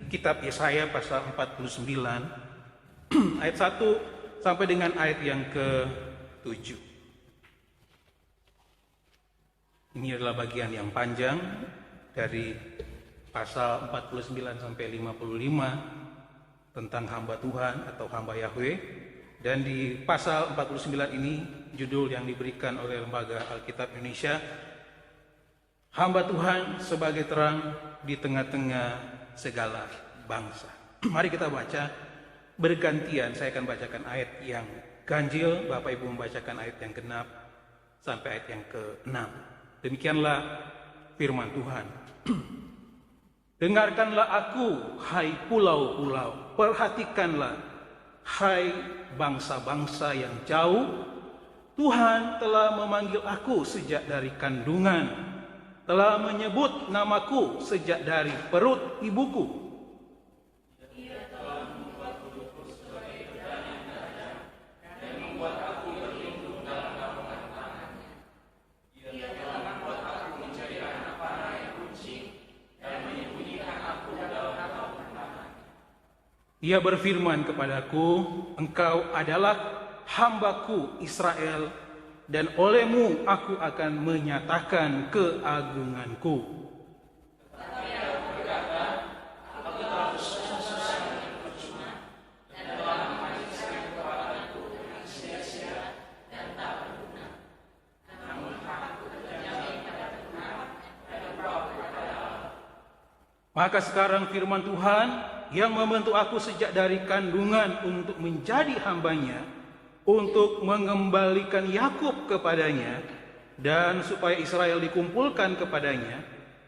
kitab Yesaya pasal 49 ayat 1 sampai dengan ayat yang ke-7. Ini adalah bagian yang panjang dari pasal 49 sampai 55 tentang hamba Tuhan atau hamba Yahweh. Dan di pasal 49 ini judul yang diberikan oleh Lembaga Alkitab Indonesia, hamba Tuhan sebagai terang di tengah-tengah segala bangsa. Mari kita baca bergantian. Saya akan bacakan ayat yang ganjil, Bapak Ibu membacakan ayat yang genap sampai ayat yang ke-6. Demikianlah firman Tuhan. Dengarkanlah aku, hai pulau-pulau, perhatikanlah, hai bangsa-bangsa yang jauh. Tuhan telah memanggil aku sejak dari kandungan, telah menyebut namaku sejak dari perut ibuku. Ia berfirman kepadaku, engkau adalah hambaku Israel, dan olehmu aku akan menyatakan keagunganku. Maka sekarang firman Tuhan yang membentuk aku sejak dari kandungan untuk menjadi hambanya, untuk mengembalikan Yakub kepadanya, dan supaya Israel dikumpulkan kepadanya,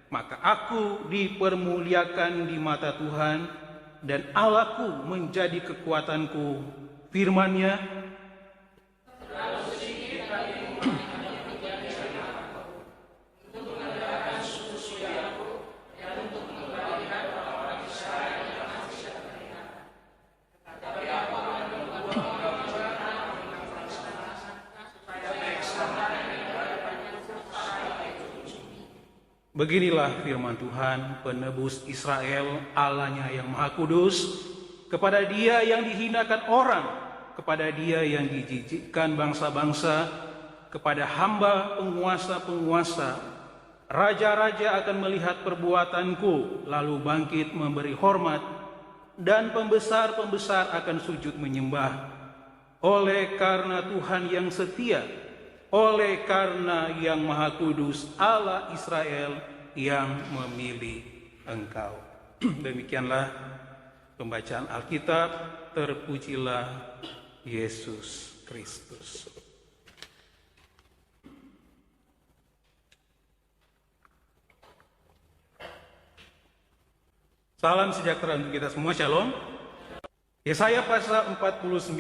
maka aku dipermuliakan di mata Tuhan, dan Allahku menjadi kekuatanku. Firman-Nya, beginilah firman Tuhan, penebus Israel, Allahnya yang Maha Kudus, kepada Dia yang dihinakan orang, kepada Dia yang dijijikkan bangsa-bangsa, kepada hamba penguasa-penguasa. Raja-raja akan melihat perbuatanku, lalu bangkit memberi hormat, dan pembesar-pembesar akan sujud menyembah. Oleh karena Tuhan yang setia, oleh karena yang Maha Kudus, Allah Israel yang memilih engkau. Demikianlah pembacaan Alkitab. Terpujilah Yesus Kristus. Salam sejahtera untuk kita semua, Shalom. Yesaya pasal 49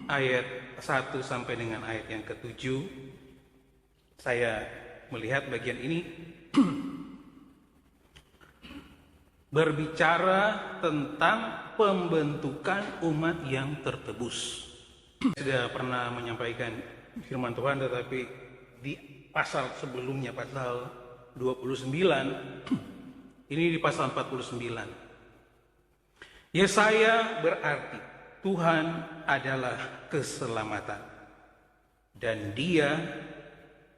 ayat 1 sampai dengan ayat yang ke-7. Saya melihat bagian ini berbicara tentang pembentukan umat yang tertebus. Sudah pernah menyampaikan firman Tuhan, tetapi di pasal sebelumnya, pasal 29, ini di pasal 49. Yesaya berarti Tuhan adalah keselamatan, dan Dia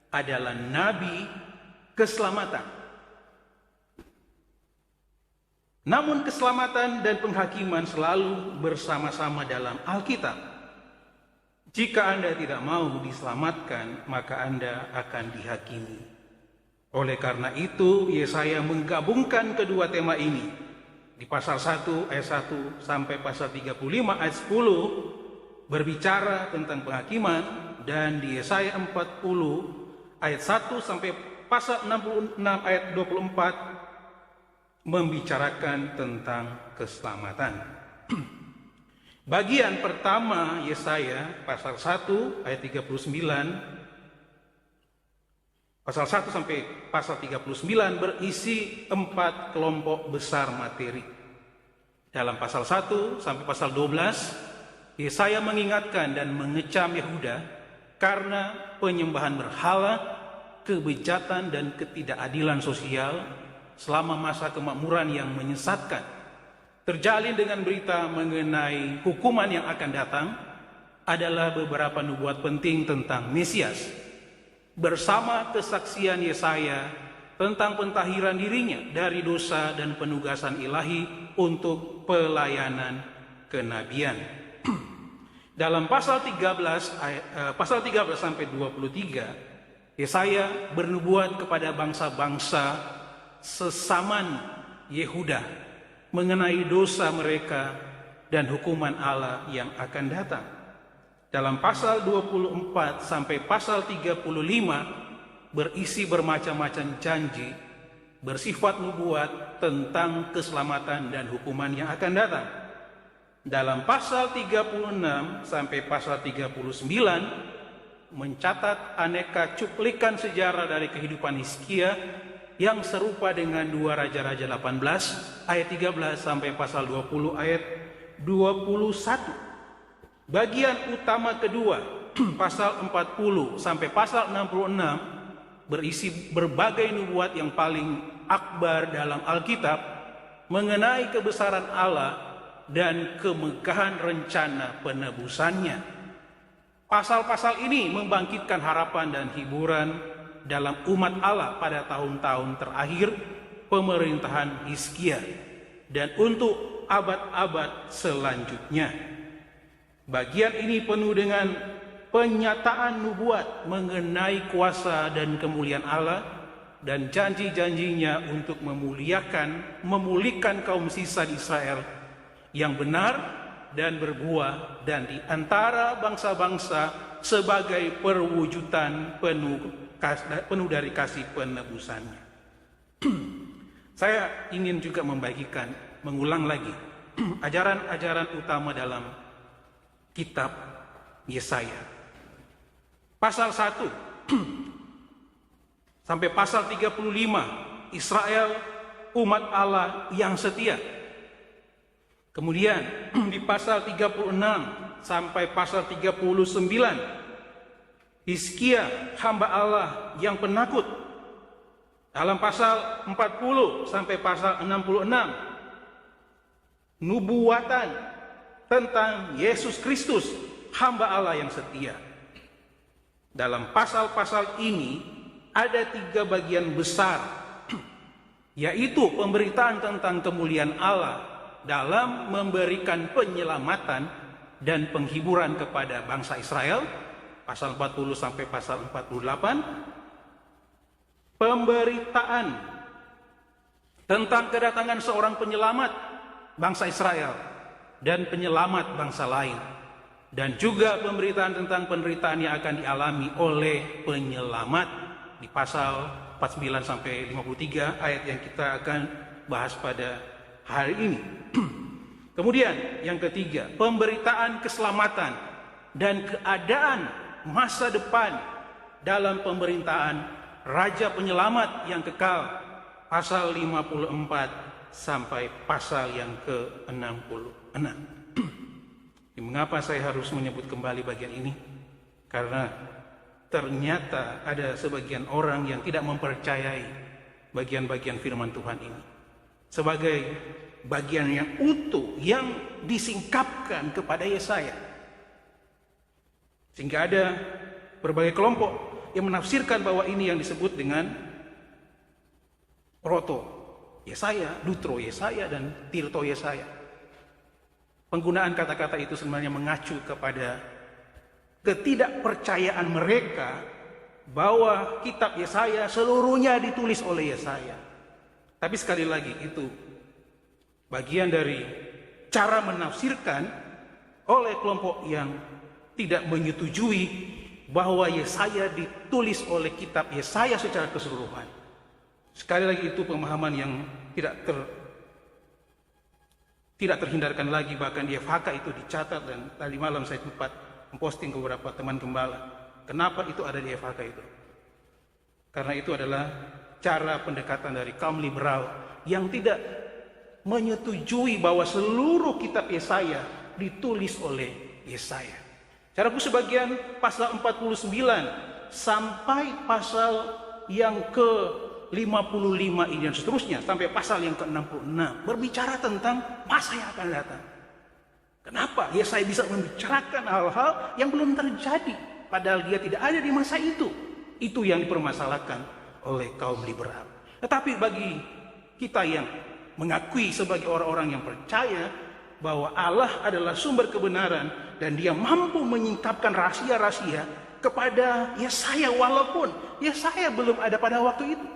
adalah nabi keselamatan. Namun keselamatan dan penghakiman selalu bersama-sama dalam Alkitab. Jika Anda tidak mau diselamatkan, maka Anda akan dihakimi. Oleh karena itu, Yesaya menggabungkan kedua tema ini. Di pasal 1 ayat 1 sampai pasal 35 ayat 10 berbicara tentang penghakiman, dan di Yesaya 40 ayat 1 sampai pasal 66 ayat 24 membicarakan tentang keselamatan. Bagian pertama Yesaya pasal 1 ayat 39, pasal 1 sampai pasal 39 berisi 4 kelompok besar materi. Dalam pasal 1 sampai pasal 12, Yesaya mengingatkan dan mengecam Yehuda karena penyembahan berhala, kebejatan dan ketidakadilan sosial, selama masa kemakmuran yang menyesatkan, terjalin dengan berita mengenai hukuman yang akan datang, adalah beberapa nubuat penting tentang Mesias, bersama kesaksian Yesaya tentang pentahiran dirinya dari dosa dan penugasan ilahi untuk pelayanan kenabian. Dalam pasal 13 sampai 23, Yesaya bernubuat kepada bangsa-bangsa sesaman Yehuda mengenai dosa mereka dan hukuman Allah yang akan datang. Dalam pasal 24 sampai pasal 35 berisi bermacam-macam janji bersifat nubuat tentang keselamatan dan hukuman yang akan datang. Dalam pasal 36 sampai pasal 39 mencatat aneka cuplikan sejarah dari kehidupan Hizkia yang serupa dengan 2 Raja-Raja 18 ayat 13 sampai pasal 20 ayat 21. Bagian utama kedua, pasal 40 sampai pasal 66, berisi berbagai nubuat yang paling akbar dalam Alkitab mengenai kebesaran Allah dan kemegahan rencana penebusannya. Pasal-pasal ini membangkitkan harapan dan hiburan dalam umat Allah pada tahun-tahun terakhir pemerintahan Hizkia dan untuk abad-abad selanjutnya. Bagian ini penuh dengan penyataan nubuat mengenai kuasa dan kemuliaan Allah dan janji-janjinya untuk memulihkan kaum sisa di Israel yang benar dan berbuah dan di antara bangsa-bangsa sebagai perwujudan penuh dari kasih penebusannya. Saya ingin juga mengulang lagi ajaran-ajaran utama dalam kitab Yesaya. Pasal 1 sampai pasal 35, Israel umat Allah yang setia. Kemudian di pasal 36 sampai pasal 39, Hizkia hamba Allah yang penakut. Dalam pasal 40 sampai pasal 66, nubuatan tentang Yesus Kristus hamba Allah yang setia. Dalam pasal-pasal ini ada 3 bagian besar, yaitu pemberitaan tentang kemuliaan Allah dalam memberikan penyelamatan dan penghiburan kepada bangsa Israel, pasal 40 sampai pasal 48, pemberitaan tentang kedatangan seorang penyelamat bangsa Israel dan penyelamat bangsa lain, dan juga pemberitaan tentang penderitaan yang akan dialami oleh penyelamat di pasal 49 sampai 53 ayat yang kita akan bahas pada hari ini. Kemudian yang ketiga, pemberitaan keselamatan dan keadaan masa depan dalam pemerintahan Raja Penyelamat yang kekal, pasal 54 sampai pasal yang ke-66. Mengapa saya harus menyebut kembali bagian ini? Karena ternyata ada sebagian orang yang tidak mempercayai bagian-bagian firman Tuhan ini sebagai bagian yang utuh yang disingkapkan kepada Yesaya. Sehingga ada berbagai kelompok yang menafsirkan bahwa ini yang disebut dengan proto Yesaya, Dutro Yesaya, dan Tirto Yesaya. Penggunaan kata-kata itu sebenarnya mengacu kepada ketidakpercayaan mereka bahwa kitab Yesaya seluruhnya ditulis oleh Yesaya. Tapi sekali lagi, itu bagian dari cara menafsirkan oleh kelompok yang tidak menyetujui bahwa Yesaya ditulis oleh kitab Yesaya secara keseluruhan. Sekali lagi, itu pemahaman yang tidak terhindarkan lagi. Bahkan di FHK itu dicatat, dan tadi malam saya sempat memposting ke beberapa teman gembala. Kenapa itu ada di FHK itu? Karena itu adalah cara pendekatan dari kaum liberal yang tidak menyetujui bahwa seluruh kitab Yesaya ditulis oleh Yesaya. Cara sebagian pasal 49 sampai pasal yang ke 55 ini dan seterusnya sampai pasal yang ke-66 berbicara tentang masa yang akan datang. Kenapa Yesaya bisa membicarakan hal-hal yang belum terjadi padahal dia tidak ada di masa itu? Itu yang dipermasalahkan oleh kaum liberal. Tetapi bagi kita yang mengakui sebagai orang-orang yang percaya bahwa Allah adalah sumber kebenaran dan dia mampu menyingkapkan rahasia-rahasia kepada Yesaya walaupun Yesaya belum ada pada waktu itu.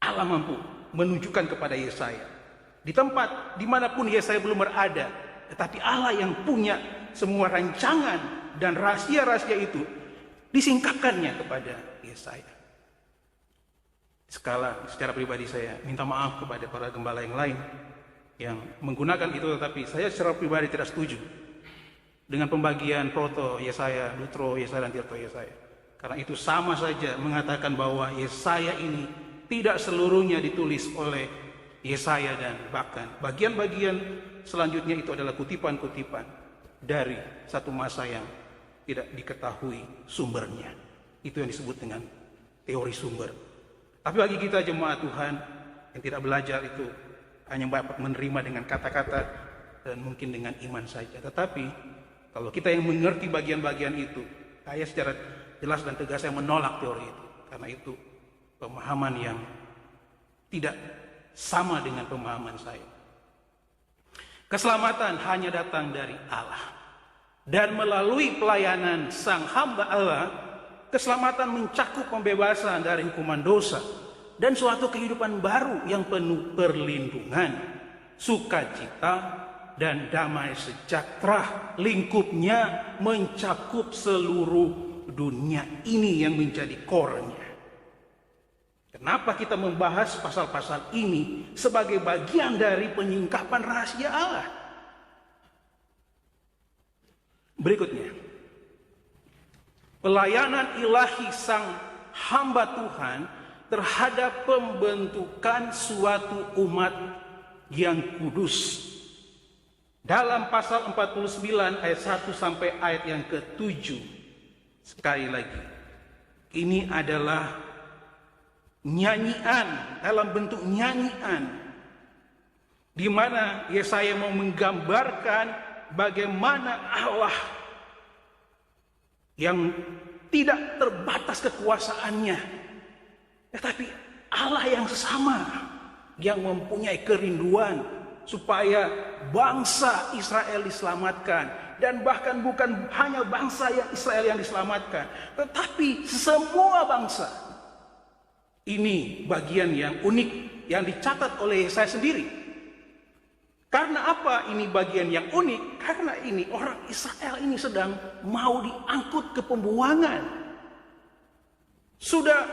Allah mampu menunjukkan kepada Yesaya di tempat dimanapun Yesaya belum berada, tetapi Allah yang punya semua rancangan dan rahasia-rahasia itu disingkapkannya kepada Yesaya. Secara pribadi saya minta maaf kepada para gembala yang lain yang menggunakan itu, tetapi saya secara pribadi tidak setuju dengan pembagian proto Yesaya, Lutro Yesaya, dan Tirto Yesaya. Karena itu sama saja mengatakan bahwa Yesaya ini tidak seluruhnya ditulis oleh Yesaya dan bahkan bagian-bagian selanjutnya itu adalah kutipan-kutipan dari satu masa yang tidak diketahui sumbernya. Itu yang disebut dengan teori sumber. Tapi bagi kita jemaat Tuhan yang tidak belajar itu hanya dapat menerima dengan kata-kata dan mungkin dengan iman saja. Tetapi kalau kita yang mengerti bagian-bagian itu, saya secara jelas dan tegas saya menolak teori itu. Karena itu pemahaman yang tidak sama dengan pemahaman saya. Keselamatan hanya datang dari Allah. Dan melalui pelayanan sang hamba Allah, keselamatan mencakup pembebasan dari hukuman dosa dan suatu kehidupan baru yang penuh perlindungan, sukacita, dan damai sejahtera. Lingkupnya mencakup seluruh dunia. Ini yang menjadi core-nya. Kenapa kita membahas pasal-pasal ini sebagai bagian dari penyingkapan rahasia Allah? Berikutnya, pelayanan ilahi sang hamba Tuhan terhadap pembentukan suatu umat yang kudus. Dalam pasal 49 ayat 1 sampai ayat yang ke-7. Sekali lagi, ini adalah nyanyian, dalam bentuk nyanyian, di mana Yesaya mau menggambarkan bagaimana Allah yang tidak terbatas kekuasaannya, tetapi Allah yang sama, yang mempunyai kerinduan supaya bangsa Israel diselamatkan. Dan bahkan bukan hanya bangsa yang Israel yang diselamatkan, tetapi semua bangsa. Ini bagian yang unik yang dicatat oleh Yesaya sendiri. Karena apa ini bagian yang unik? Karena ini orang Israel ini sedang mau diangkut ke pembuangan. Sudah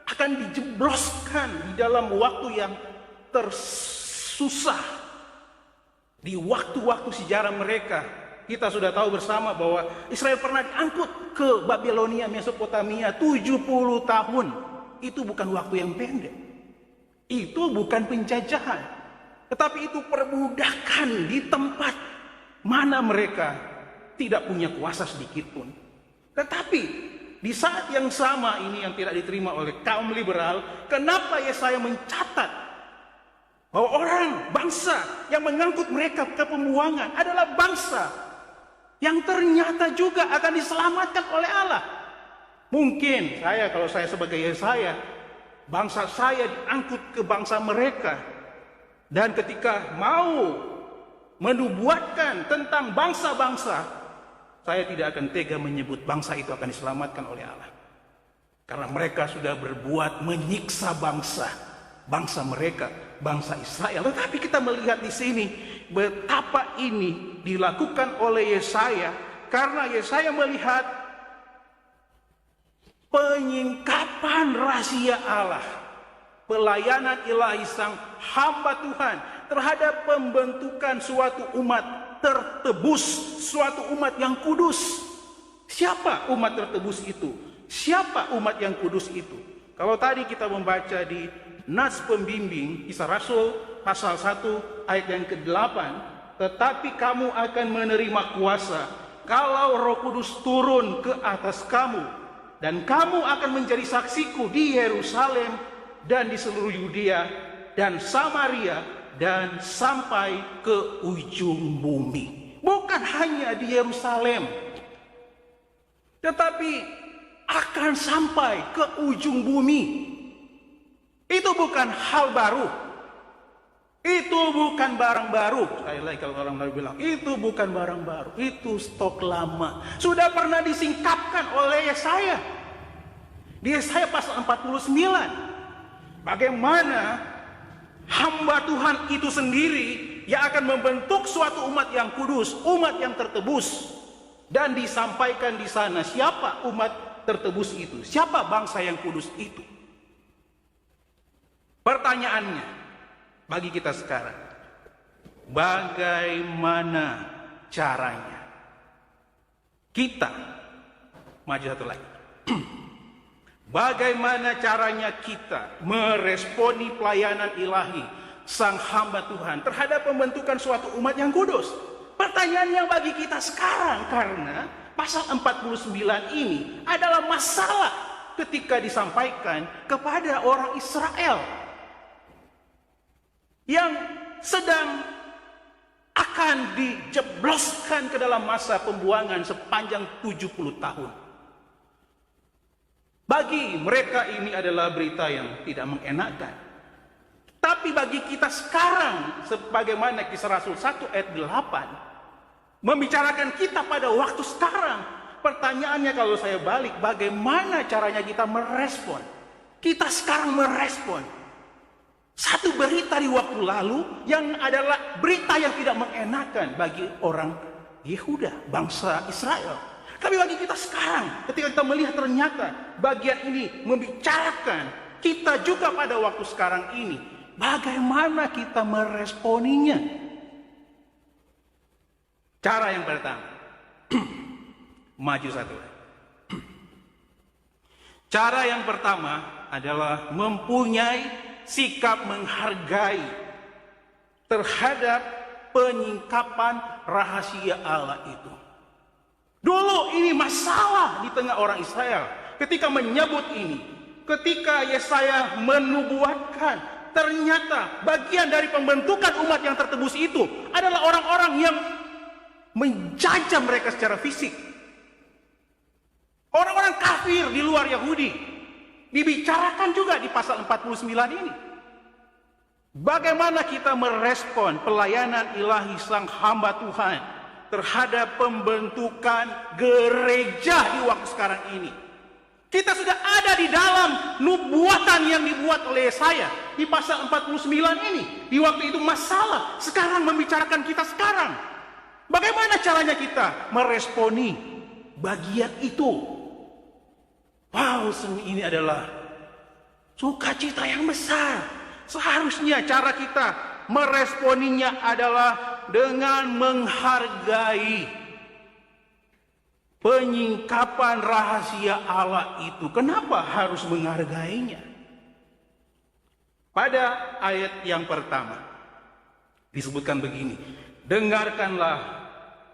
akan dijebloskan di dalam waktu yang tersusah. Di waktu-waktu sejarah mereka, kita sudah tahu bersama bahwa Israel pernah diangkut ke Babilonia, Mesopotamia 70 tahun. Itu bukan waktu yang pendek. Itu bukan penjajahan. Tetapi itu perbudakan di tempat mana mereka tidak punya kuasa sedikit pun. Tetapi di saat yang sama ini yang tidak diterima oleh kaum liberal, kenapa Yesaya mencatat bahwa orang bangsa yang mengangkut mereka ke pembuangan adalah bangsa yang ternyata juga akan diselamatkan oleh Allah. Mungkin kalau saya sebagai Yesaya, bangsa saya diangkut ke bangsa mereka. Dan ketika mau menubuatkan tentang bangsa-bangsa, saya tidak akan tega menyebut bangsa itu akan diselamatkan oleh Allah. Karena mereka sudah berbuat menyiksa bangsa mereka, bangsa Israel. Tetapi kita melihat di sini betapa ini dilakukan oleh Yesaya, karena Yesaya melihat penyingkapan rahasia Allah, pelayanan ilahi sang hamba Tuhan terhadap pembentukan suatu umat tertebus, suatu umat yang kudus. Siapa umat tertebus itu? Siapa umat yang kudus itu? Kalau tadi kita membaca di Nas Pembimbing Kisah Rasul pasal 1 ayat yang ke-8, tetapi kamu akan menerima kuasa kalau Roh Kudus turun ke atas kamu, dan kamu akan menjadi saksiku di Yerusalem dan di seluruh Yudea dan Samaria dan sampai ke ujung bumi. Bukan hanya di Yerusalem, tetapi akan sampai ke ujung bumi. Itu bukan hal baru. Itu bukan barang baru. Sekali lagi kalau orang lain bilang, itu bukan barang baru. Itu stok lama. Sudah pernah disingkapkan oleh Yesaya. Di Yesaya pasal 49. Bagaimana hamba Tuhan itu sendiri yang akan membentuk suatu umat yang kudus, umat yang tertebus. Dan disampaikan di sana siapa umat tertebus itu, siapa bangsa yang kudus itu. Pertanyaannya bagi kita sekarang, bagaimana caranya kita maju satu lagi? Bagaimana caranya kita meresponi pelayanan ilahi sang hamba Tuhan terhadap pembentukan suatu umat yang kudus? Pertanyaan yang bagi kita sekarang, karena pasal 49 ini adalah masalah ketika disampaikan kepada orang Israel yang sedang akan dijebloskan ke dalam masa pembuangan sepanjang 70 tahun. Bagi mereka ini adalah berita yang tidak mengenakan. Tapi bagi kita sekarang, sebagaimana Kisah Rasul 1 ayat 8, membicarakan kita pada waktu sekarang. Pertanyaannya kalau saya balik, bagaimana caranya kita merespon? Kita sekarang merespon satu berita di waktu lalu yang adalah berita yang tidak mengenakan bagi orang Yehuda, bangsa Israel. Tapi bagi kita sekarang, ketika kita melihat ternyata bagian ini membicarakan kita juga pada waktu sekarang ini, bagaimana kita meresponinya? Cara yang pertama, maju satu. Cara yang pertama adalah mempunyai sikap menghargai terhadap penyingkapan rahasia Allah itu. Dulu ini masalah di tengah orang Israel ketika menyebut ini. Ketika Yesaya menubuatkan, ternyata bagian dari pembentukan umat yang tertebus itu adalah orang-orang yang menjajah mereka secara fisik. Orang-orang kafir di luar Yahudi dibicarakan juga di pasal 49 ini. Bagaimana kita merespon pelayanan ilahi sang hamba Tuhan terhadap pembentukan gereja di waktu sekarang ini. Kita sudah ada di dalam nubuatan yang dibuat oleh Yesaya di pasal 49 ini. Di waktu itu masalah, sekarang membicarakan kita sekarang. Bagaimana caranya kita meresponi bagian itu? Wow, ini adalah sukacita yang besar. Seharusnya cara kita meresponinya adalah dengan menghargai penyingkapan rahasia Allah itu. Kenapa harus menghargainya? Pada ayat yang pertama disebutkan begini, dengarkanlah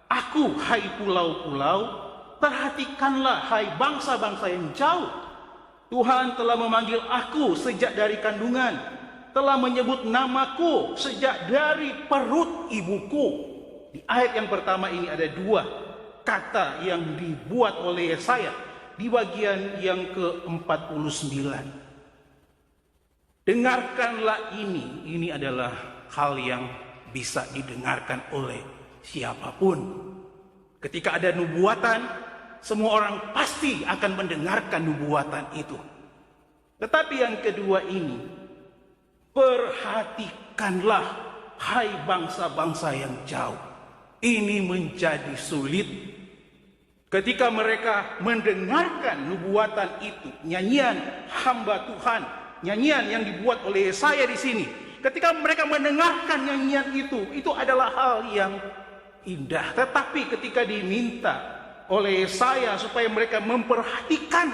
aku, hai pulau-pulau, perhatikanlah hai bangsa-bangsa yang jauh. Tuhan telah memanggil aku sejak dari kandungan, telah menyebut namaku sejak dari perut ibuku. Di ayat yang pertama ini ada dua kata yang dibuat oleh Yesaya di bagian yang ke-49. Dengarkanlah ini adalah hal yang bisa didengarkan oleh siapapun. Ketika ada nubuatan, semua orang pasti akan mendengarkan nubuatan itu. Tetapi yang kedua ini, perhatikanlah hai bangsa-bangsa yang jauh. Ini menjadi sulit ketika mereka mendengarkan nubuatan itu, nyanyian hamba Tuhan, nyanyian yang dibuat oleh Yesaya di sini. Ketika mereka mendengarkan nyanyian itu adalah hal yang indah. Tetapi ketika diminta oleh Yesaya supaya mereka memperhatikan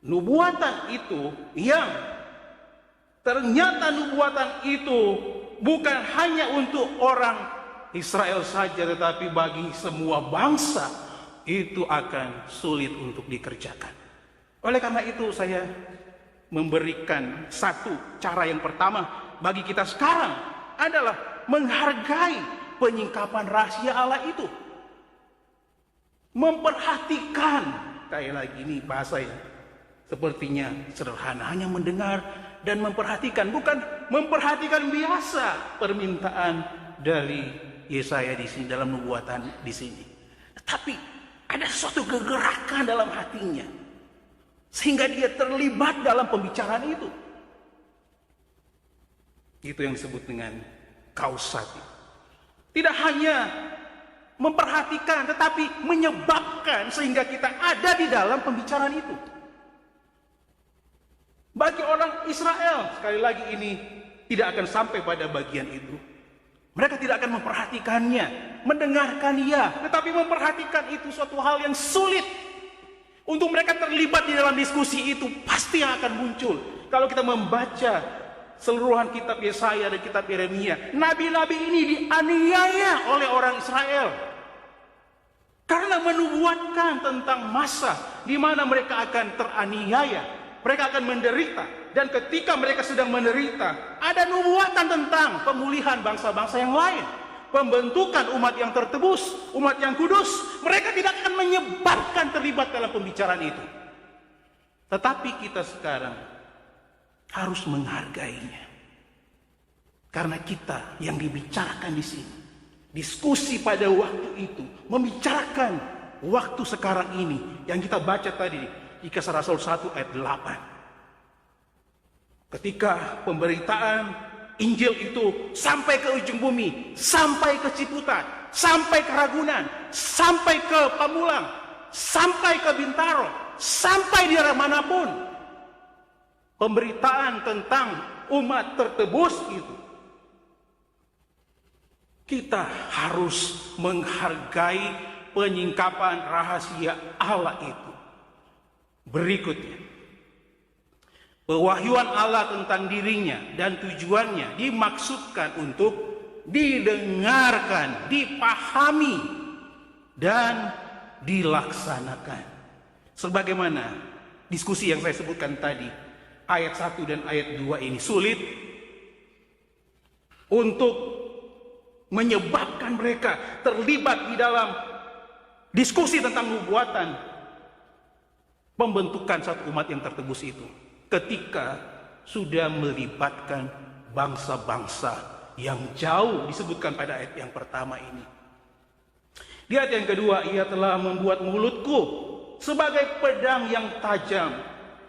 nubuatan itu, yang ternyata nubuatan itu bukan hanya untuk orang Israel saja, tetapi bagi semua bangsa, itu akan sulit untuk dikerjakan. Oleh karena itu saya memberikan satu cara yang pertama bagi kita sekarang adalah menghargai penyingkapan rahasia Allah itu. Memperhatikan, kayak lagi ini bahasa yang sepertinya sederhana, hanya mendengar dan memperhatikan, bukan memperhatikan biasa permintaan dari Yesaya di sini dalam nubuatan di sini. Tapi ada sesuatu kegerakan dalam hatinya sehingga dia terlibat dalam pembicaraan itu. Itu yang disebut dengan kausati. Tidak hanya memperhatikan tetapi menyebabkan sehingga kita ada di dalam pembicaraan itu. Bagi orang Israel, sekali lagi ini tidak akan sampai pada bagian itu. Mereka tidak akan memperhatikannya, mendengarkan ya, tetapi memperhatikan itu suatu hal yang sulit. Untuk mereka terlibat di dalam diskusi itu pasti yang akan muncul. Kalau kita membaca seluruhan kitab Yesaya dan kitab Yeremia, nabi-nabi ini dianiaya oleh orang Israel. Karena menubuatkan tentang masa di mana mereka akan teraniaya, mereka akan menderita. Dan ketika mereka sedang menderita, ada nubuatan tentang pemulihan bangsa-bangsa yang lain, pembentukan umat yang tertebus, umat yang kudus. Mereka tidak akan menyebabkan terlibat dalam pembicaraan itu. Tetapi kita sekarang harus menghargainya. Karena kita yang dibicarakan di sini, diskusi pada waktu itu, membicarakan waktu sekarang ini yang kita baca tadi di Kisah Rasul 1 ayat 8. Ketika pemberitaan Injil itu sampai ke ujung bumi, sampai ke Ciputat, sampai ke Ragunan, sampai ke Pamulang, sampai ke Bintaro, sampai di daerah manapun, pemberitaan tentang umat tertebus itu, kita harus menghargai penyingkapan rahasia Allah itu. Berikutnya, pewahyuan Allah tentang dirinya dan tujuannya dimaksudkan untuk didengarkan, dipahami, dan dilaksanakan. Sebagaimana diskusi yang saya sebutkan tadi, ayat 1 dan ayat 2 ini sulit untuk menyebabkan mereka terlibat di dalam diskusi tentang nubuatan pembentukan satu umat yang tertebus itu. Ketika sudah melibatkan bangsa-bangsa yang jauh disebutkan pada ayat yang pertama ini. Di ayat yang kedua, ia telah membuat mulutku sebagai pedang yang tajam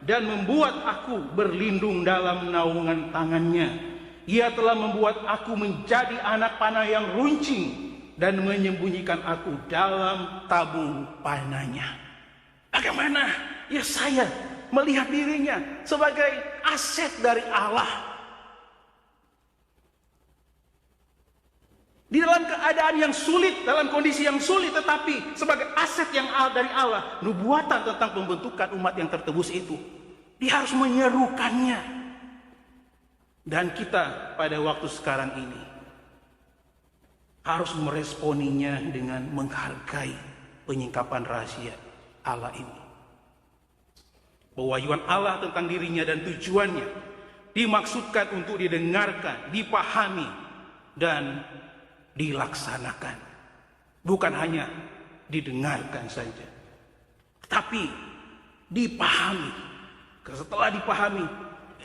dan membuat aku berlindung dalam naungan tangannya. Ia telah membuat aku menjadi anak panah yang runcing dan menyembunyikan aku dalam tabung panahnya. Bagaimana Yesaya melihat dirinya sebagai aset dari Allah. Di dalam keadaan yang sulit, dalam kondisi yang sulit, tetapi sebagai aset yang dari Allah, nubuatan tentang pembentukan umat yang tertebus itu, dia harus menyerukannya. Dan kita pada waktu sekarang ini harus meresponinya dengan menghargai penyingkapan rahasia Allah ini. Pewahyuan Allah tentang dirinya dan tujuannya dimaksudkan untuk didengarkan, dipahami, dan dilaksanakan. Bukan hanya didengarkan saja, tapi dipahami. Setelah dipahami,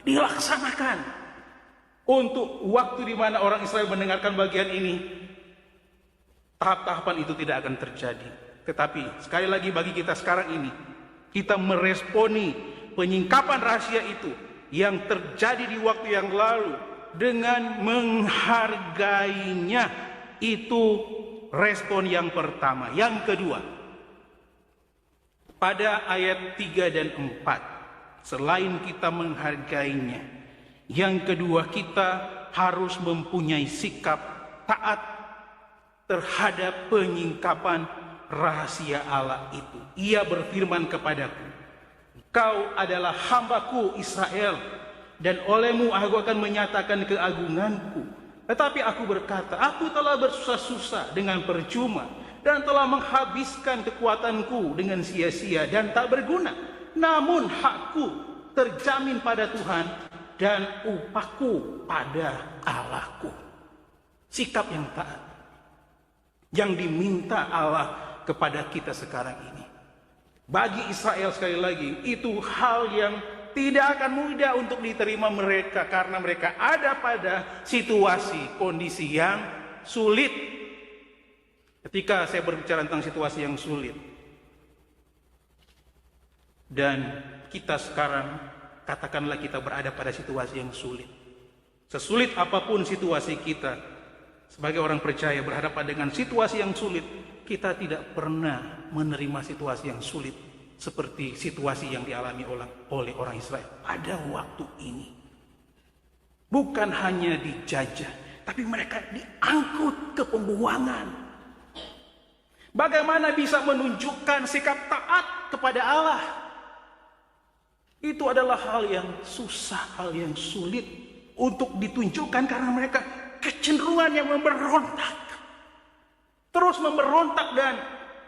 dilaksanakan. Untuk waktu di mana orang Israel mendengarkan bagian ini, tahap-tahapan itu tidak akan terjadi. Tetapi sekali lagi bagi kita sekarang ini, kita meresponi penyingkapan rahasia itu yang terjadi di waktu yang lalu dengan menghargainya. Itu respon yang pertama. Yang kedua, pada ayat 3 dan 4, selain kita menghargainya, yang kedua kita harus mempunyai sikap taat terhadap penyingkapan rahasia Allah itu. Ia berfirman kepadaku, "Kau adalah hambaku Israel, dan olehmu aku akan menyatakan keagunganku." Tetapi aku berkata, "Aku telah bersusah-susah dengan percuma, dan telah menghabiskan kekuatanku dengan sia-sia dan tak berguna. Namun hakku terjamin pada Tuhan dan upahku pada Allahku. Sikap yang taat yang diminta Allah kepada kita sekarang ini. Bagi Israel sekali lagi, itu hal yang tidak akan mudah untuk diterima mereka karena mereka ada pada situasi, kondisi yang sulit. Ketika saya berbicara tentang situasi yang sulit, dan kita sekarang, katakanlah kita berada pada situasi yang sulit. Sesulit apapun situasi kita, sebagai orang percaya berhadapan dengan situasi yang sulit, kita tidak pernah menerima situasi yang sulit seperti situasi yang dialami oleh orang Israel pada waktu ini. Bukan hanya dijajah, tapi mereka diangkut ke pembuangan. Bagaimana bisa menunjukkan sikap taat kepada Allah? Itu adalah hal yang susah, hal yang sulit untuk ditunjukkan karena mereka kecenderungan yang memberontak. Terus memberontak, dan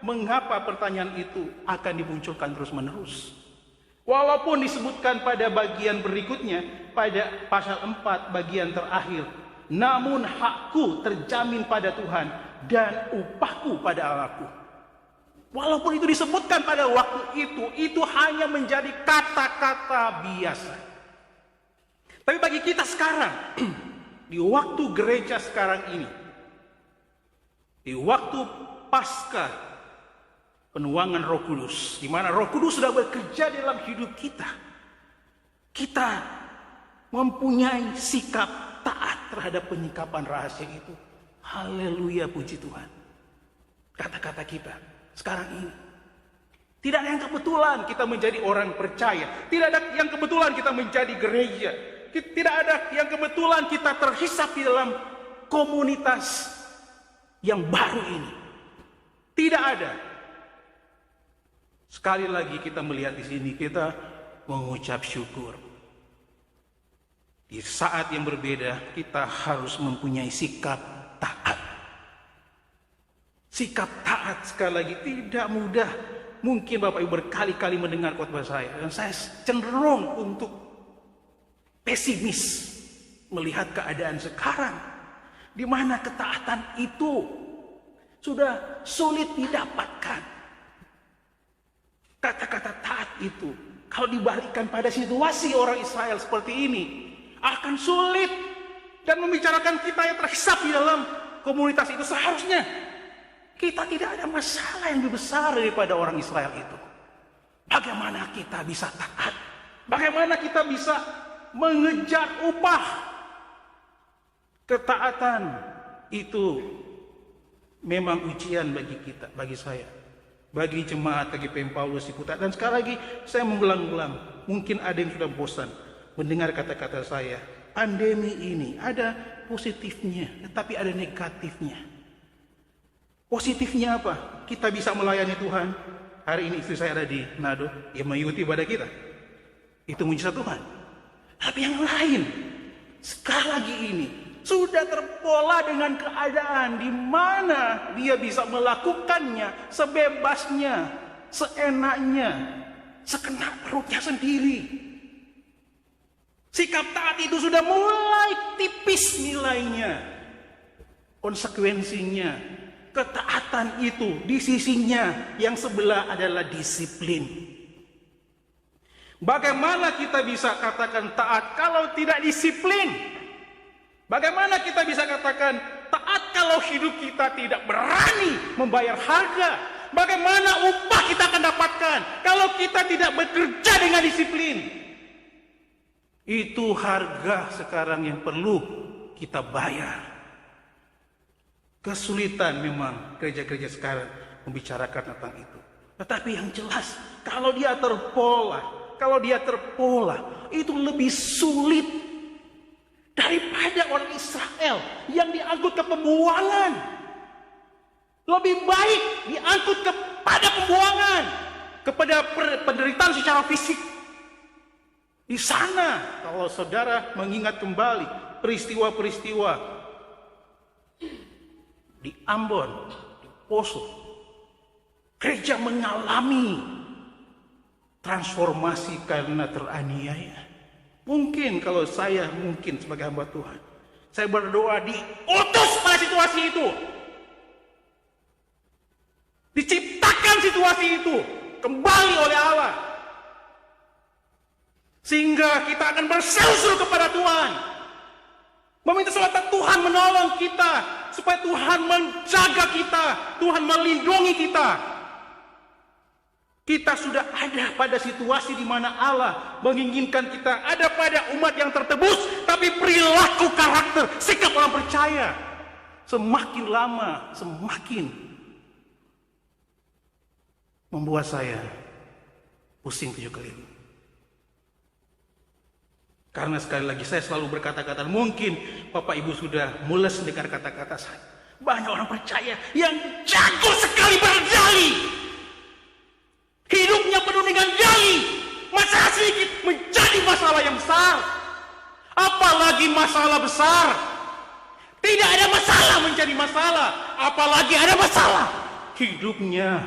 mengapa pertanyaan itu akan dimunculkan terus-menerus? Walaupun disebutkan pada bagian berikutnya, pada pasal 4 bagian terakhir, namun hakku terjamin pada Tuhan dan upahku pada Allahku. Walaupun itu disebutkan pada waktu itu hanya menjadi kata-kata biasa. Tapi bagi kita sekarang, di waktu gereja sekarang ini, di waktu pasca penuangan Roh Kudus, di mana Roh Kudus sudah bekerja dalam hidup kita, kita mempunyai sikap taat terhadap penyikapan rahasia itu. Haleluya, puji Tuhan. Kata-kata kita sekarang ini, tidak ada yang kebetulan kita menjadi orang percaya, tidak ada yang kebetulan kita menjadi gereja, tidak ada yang kebetulan kita terhisap di dalam komunitas yang baru ini. Tidak ada. Sekali lagi kita melihat di sini, kita mengucap syukur. Di saat yang berbeda, kita harus mempunyai sikap taat. Sikap taat sekali lagi tidak mudah. Mungkin Bapak Ibu berkali-kali mendengar khotbah saya, dan saya cenderung untuk pesimis melihat keadaan sekarang, di mana ketaatan itu sudah sulit didapatkan. Kata-kata taat itu, kalau dibalikkan pada situasi orang Israel seperti ini, akan sulit. Dan membicarakan kita yang terhisap di dalam komunitas itu, seharusnya kita tidak ada masalah yang lebih besar daripada orang Israel itu. Bagaimana kita bisa taat? Bagaimana kita bisa mengejar upah? Ketaatan itu memang ujian bagi kita, bagi saya, bagi jemaat, bagi PM Paulus di Kuta. Dan sekali lagi saya mengulang-ulang, mungkin ada yang sudah bosan mendengar kata-kata saya. Pandemi ini ada positifnya, tetapi ada negatifnya. Positifnya apa? Kita bisa melayani Tuhan. Hari ini istri saya ada di Nado, yang mengikuti ibadah kita. Itu mujizat Tuhan. Tapi yang lain, sekali lagi ini, sudah terpola dengan keadaan di mana dia bisa melakukannya sebebasnya, seenaknya, sekenap perutnya sendiri. Sikap taat itu sudah mulai tipis nilainya, konsekuensinya. Ketaatan itu di sisinya yang sebelah adalah disiplin. Bagaimana kita bisa katakan taat kalau tidak disiplin? Bagaimana kita bisa katakan taat kalau hidup kita tidak berani membayar harga? Bagaimana upah kita akan dapatkan kalau kita tidak bekerja dengan disiplin? Itu harga sekarang yang perlu kita bayar. Kesulitan memang gereja-gereja sekarang membicarakan tentang itu. Tetapi yang jelas, kalau dia terpola, itu lebih sulit daripada orang Israel yang diangkut ke pembuangan. Lebih baik diangkut kepada pembuangan, kepada penderitaan secara fisik. Di sana, kalau saudara mengingat kembali peristiwa-peristiwa di Ambon, di Poso, Gereja mengalami transformasi karena teraniaya. Mungkin kalau saya sebagai hamba Tuhan, saya berdoa diutus pada situasi itu. Diciptakan situasi itu kembali oleh Allah. Sehingga kita akan berseru-seru kepada Tuhan. Meminta supaya Tuhan menolong kita. Supaya Tuhan menjaga kita. Tuhan melindungi kita. Kita sudah ada pada situasi di mana Allah menginginkan kita ada pada umat yang tertebus. Tapi perilaku karakter, sikap orang percaya semakin lama semakin membuat saya pusing 7 keliling. Karena sekali lagi saya selalu berkata-kata, mungkin Bapak Ibu sudah mules mendengar kata-kata saya. Banyak orang percaya yang jago sekali berdalih. Hidupnya penuh dengan dalih. Masalah sedikit menjadi masalah yang besar. Apalagi masalah besar. Tidak ada masalah menjadi masalah. Apalagi ada masalah. Hidupnya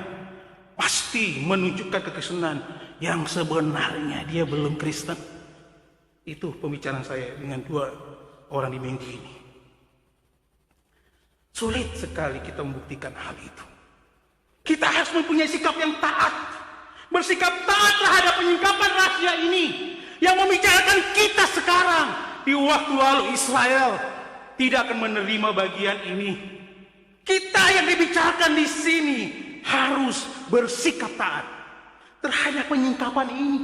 pasti menunjukkan kekristenan yang sebenarnya dia belum Kristen. Itu pembicaraan saya dengan 2 orang di minggu ini. Sulit sekali kita membuktikan hal itu. Kita harus mempunyai sikap yang taat. Bersikap taat terhadap penyingkapan rahasia ini. Yang membicarakan kita sekarang. Di waktu lalu Israel tidak akan menerima bagian ini. Kita yang dibicarakan di sini harus bersikap taat terhadap penyingkapan ini.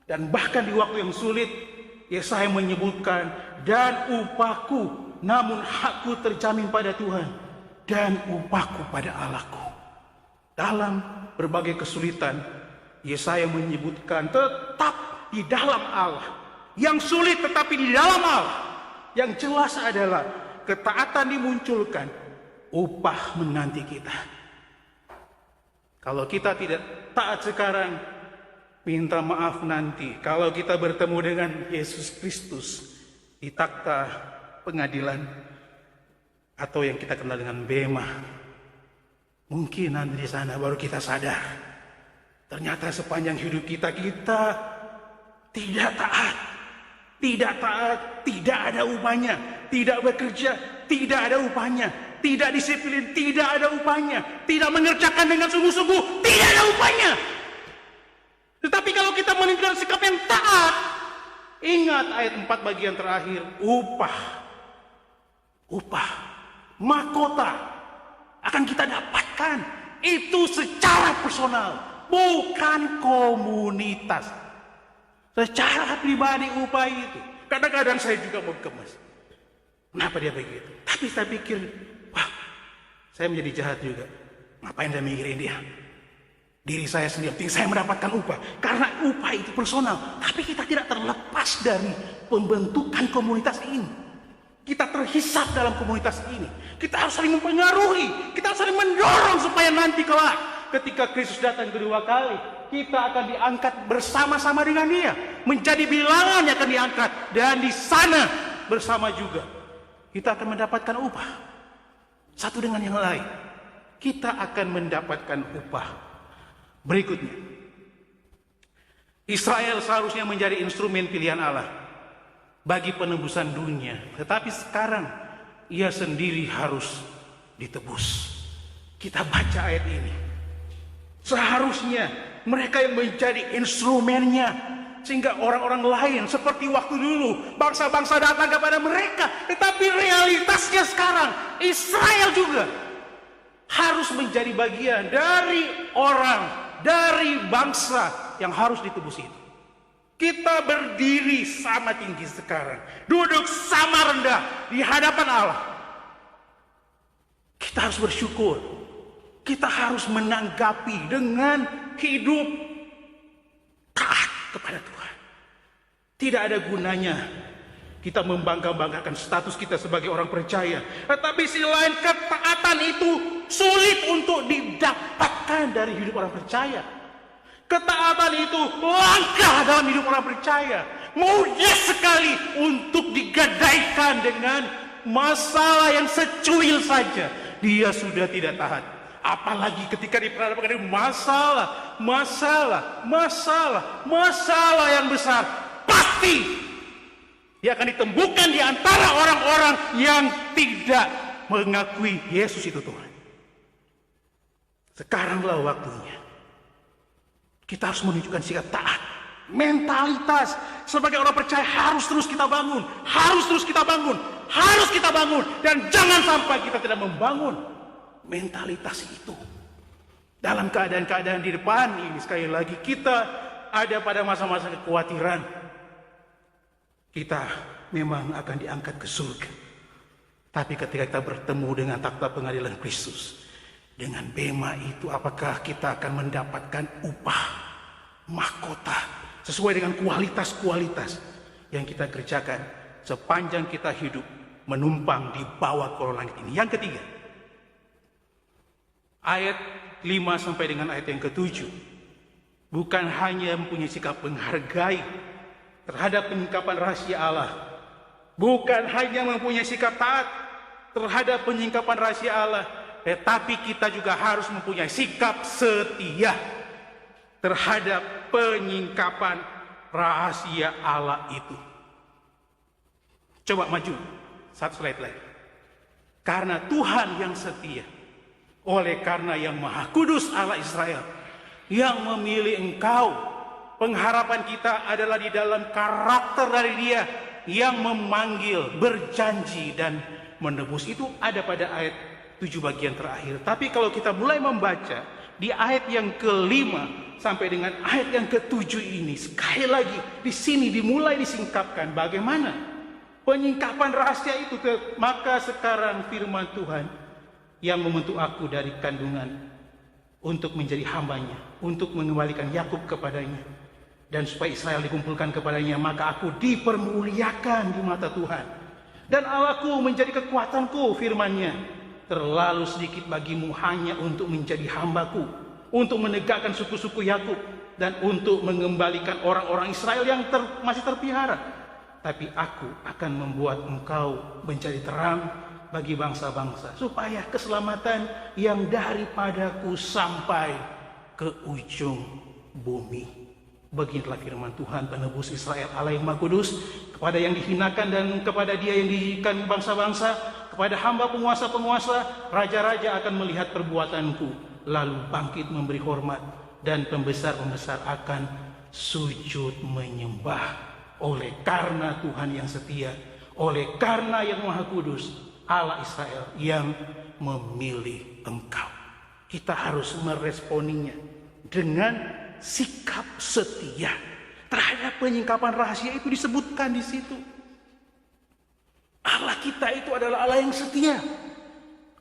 Dan bahkan di waktu yang sulit, Yesaya menyebutkan, dan upahku, namun hakku terjamin pada Tuhan, dan upahku pada Allahku. Dalam berbagai kesulitan, Yesaya menyebutkan tetap di dalam Allah. Yang sulit tetapi di dalam Allah. Yang jelas adalah ketaatan dimunculkan, upah menanti kita. Kalau kita tidak taat sekarang, minta maaf nanti kalau kita bertemu dengan Yesus Kristus di takhta pengadilan atau yang kita kenal dengan bema. Mungkin nanti di sana baru kita sadar. Ternyata sepanjang hidup kita tidak taat. Tidak taat, tidak ada upahnya. Tidak bekerja, tidak ada upahnya. Tidak disiplin, tidak ada upahnya. Tidak mengerjakan dengan sungguh-sungguh, tidak ada upahnya. Tetapi kalau kita menunjukkan sikap yang taat, ingat ayat 4 bagian terakhir, upah, mahkota akan kita dapatkan. Itu secara personal, bukan komunitas. Secara pribadi upah itu. Kadang-kadang saya juga mau gemes. Kenapa dia begitu? Tapi saya pikir, wah, saya menjadi jahat juga. Ngapain saya mikirin dia? Diri saya sendiri, penting saya mendapatkan upah. Karena upah itu personal. Tapi kita tidak terlepas dari pembentukan komunitas ini. Kita terhisap dalam komunitas ini. Kita harus saling mempengaruhi. Kita harus saling mendorong supaya nanti kelak ketika Kristus datang kedua kali, kita akan diangkat bersama-sama dengan dia. Menjadi bilangan yang akan diangkat. Dan di sana bersama juga kita akan mendapatkan upah. Satu dengan yang lain. Kita akan mendapatkan upah. Berikutnya, Israel seharusnya menjadi instrumen pilihan Allah bagi penebusan dunia. Tetapi sekarang ia sendiri harus ditebus. Kita baca ayat ini. Seharusnya mereka yang menjadi instrumennya, sehingga orang-orang lain seperti waktu dulu bangsa-bangsa datang kepada mereka. Tetapi realitasnya sekarang Israel juga harus menjadi bagian dari orang, dari bangsa yang harus ditebus itu. Kita berdiri sama tinggi sekarang, duduk sama rendah di hadapan Allah. Kita harus bersyukur. Kita harus menanggapi dengan hidup taat kepada Tuhan. Tidak ada gunanya kita membangga-banggakan status kita sebagai orang percaya. Tetapi sisi lain, ketaatan itu sulit untuk didapatkan dari hidup orang percaya. Ketaatan itu langka dalam hidup orang percaya. Mudah sekali untuk digadaikan dengan masalah yang secuil saja. Dia sudah tidak taat. Apalagi ketika diperhadapkan dengan masalah yang besar, pasti dia akan ditemukan di antara orang-orang yang tidak mengakui Yesus itu Tuhan. Sekaranglah waktunya. Kita harus menunjukkan sikap taat. Mentalitas sebagai orang percaya harus terus kita bangun. Dan jangan sampai kita tidak membangun mentalitas itu. Dalam keadaan-keadaan di depan ini, sekali lagi kita ada pada masa-masa kekhawatiran. Kita memang akan diangkat ke surga. Tapi ketika kita bertemu dengan takhta pengadilan Kristus, dengan bema itu, apakah kita akan mendapatkan upah, mahkota, sesuai dengan kualitas-kualitas yang kita kerjakan sepanjang kita hidup menumpang di bawah kolong langit ini. Yang ketiga, ayat 5 sampai dengan ayat yang ke-7, bukan hanya mempunyai sikap menghargai terhadap penyingkapan rahasia Allah, bukan hanya mempunyai sikap taat terhadap penyingkapan rahasia Allah, tetapi kita juga harus mempunyai sikap setia terhadap penyingkapan rahasia Allah itu. Coba maju satu slide lagi. Karena Tuhan yang setia, oleh karena yang Maha Kudus Allah Israel yang memilih engkau, pengharapan kita adalah di dalam karakter dari Dia yang memanggil, berjanji dan menebus. Itu ada pada ayat 7 bagian terakhir. Tapi kalau kita mulai membaca di ayat yang ke-5 sampai dengan ayat yang ke-7 ini, sekali lagi di sini dimulai disingkapkan bagaimana penyingkapan rahasia itu. Maka sekarang firman Tuhan yang membentuk aku dari kandungan untuk menjadi hambanya, untuk mengembalikan Yakub kepadanya, dan supaya Israel dikumpulkan kepadanya, maka aku dipermuliakan di mata Tuhan. Dan Allahku menjadi kekuatanku, firman-Nya. Terlalu sedikit bagimu hanya untuk menjadi hambaku, untuk menegakkan suku-suku Yakub, dan untuk mengembalikan orang-orang Israel yang masih terpelihara. Tapi aku akan membuat engkau menjadi terang bagi bangsa-bangsa, supaya keselamatan yang daripadaku sampai ke ujung bumi. Beginilah firman Tuhan, penebus Israel, Allah yang Maha Kudus, kepada yang dihinakan dan kepada Dia yang dijadikan bangsa-bangsa, kepada hamba penguasa-penguasa, raja-raja akan melihat perbuatanku, lalu bangkit memberi hormat, dan pembesar-pembesar akan sujud menyembah. Oleh karena Tuhan yang setia, oleh karena yang Maha Kudus, Allah Israel yang memilih engkau. Kita harus meresponinya dengan sikap setia terhadap penyingkapan rahasia itu. Disebutkan di situ, Allah kita itu adalah Allah yang setia.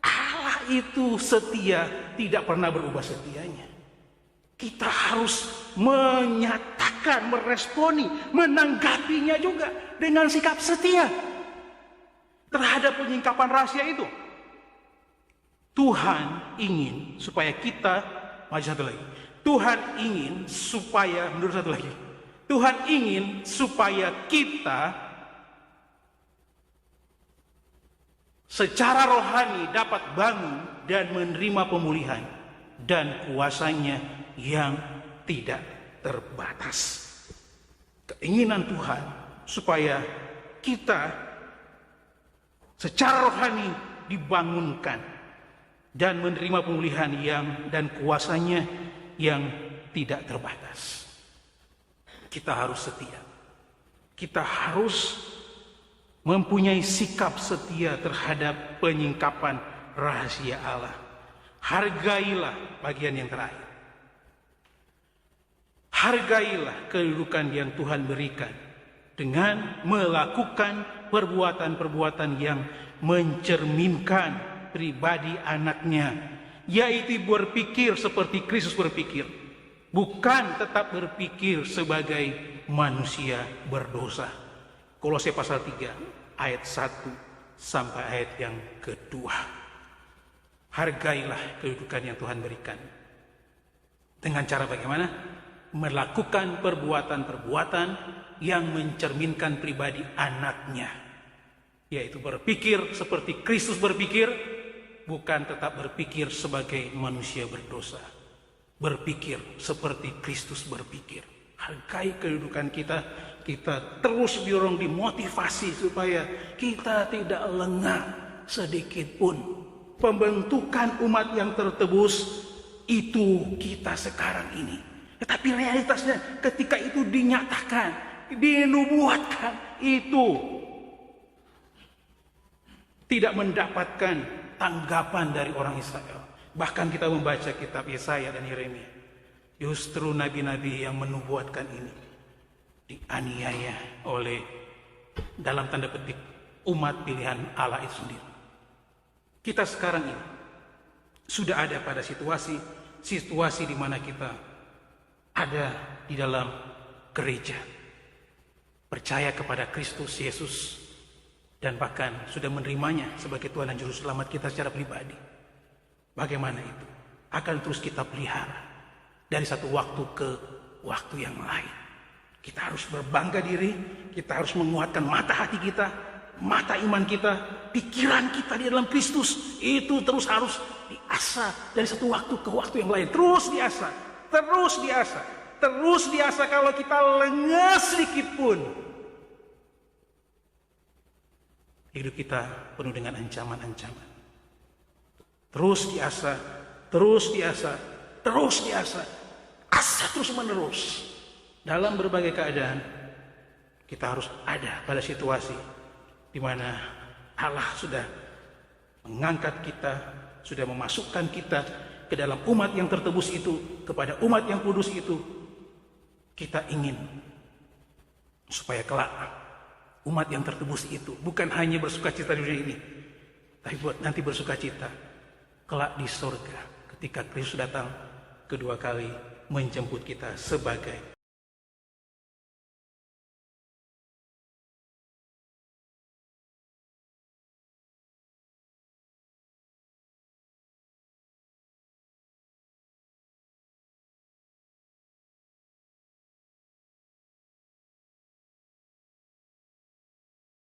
Allah itu setia, tidak pernah berubah setianya. Kita harus menyatakan, meresponi, menanggapinya juga dengan sikap setia terhadap penyingkapan rahasia itu. Tuhan ingin supaya kita, maju satu lagi. Tuhan ingin supaya, menurut satu lagi, Tuhan ingin supaya kita secara rohani dapat bangun dan menerima pemulihan dan kuasanya yang tidak terbatas. Keinginan Tuhan supaya kita secara rohani dibangunkan dan menerima pemulihan dan kuasanya yang tidak terbatas. Kita harus setia. Kita harus mempunyai sikap setia terhadap penyingkapan rahasia Allah. Hargailah bagian yang terakhir. Hargailah kedudukan yang Tuhan berikan dengan melakukan perbuatan-perbuatan yang mencerminkan pribadi anaknya, yaitu berpikir seperti Kristus berpikir, bukan tetap berpikir sebagai manusia berdosa. Kolose pasal 3 ayat 1 sampai ayat yang kedua. Hargailah kedudukan yang Tuhan berikan. Dengan cara bagaimana? Melakukan perbuatan-perbuatan yang mencerminkan pribadi anaknya, yaitu berpikir seperti Kristus berpikir, bukan tetap berpikir sebagai manusia berdosa. Berpikir seperti Kristus berpikir. Hargai kedudukan kita, kita terus dimotivasi supaya kita tidak lengah sedikit pun. Pembentukan umat yang tertebus itu kita sekarang ini. Tetapi realitasnya ketika itu dinyatakan, dinubuatkan, itu tidak mendapatkan tanggapan dari orang Israel. Bahkan kita membaca kitab Yesaya dan Yeremia, justru nabi-nabi yang menubuatkan ini dianiaya oleh, dalam tanda petik, umat pilihan Allah itu sendiri. Kita sekarang ini sudah ada pada situasi di mana kita ada di dalam gereja, percaya kepada Kristus Yesus, dan bahkan sudah menerimanya sebagai Tuhan dan Juru Selamat kita secara pribadi. Bagaimana itu akan terus kita pelihara dari satu waktu ke waktu yang lain. Kita harus berbangga diri, kita harus menguatkan mata hati kita, mata iman kita, pikiran kita di dalam Kristus. Itu terus harus diasah dari satu waktu ke waktu yang lain. Terus diasah, terus diasah, terus diasah. Kalau kita lengah sedikit pun, hidup kita penuh dengan ancaman-ancaman. Terus diasah, terus diasah, terus diasah. Asah terus menerus. Dalam berbagai keadaan, kita harus ada pada situasi di mana Allah sudah mengangkat kita, sudah memasukkan kita ke dalam umat yang tertebus itu, kepada umat yang kudus itu. Kita ingin supaya kelak umat yang tertebus itu bukan hanya bersukacita di dunia ini, tapi buat nanti bersukacita kelak di surga ketika Kristus datang kedua kali menjemput kita sebagai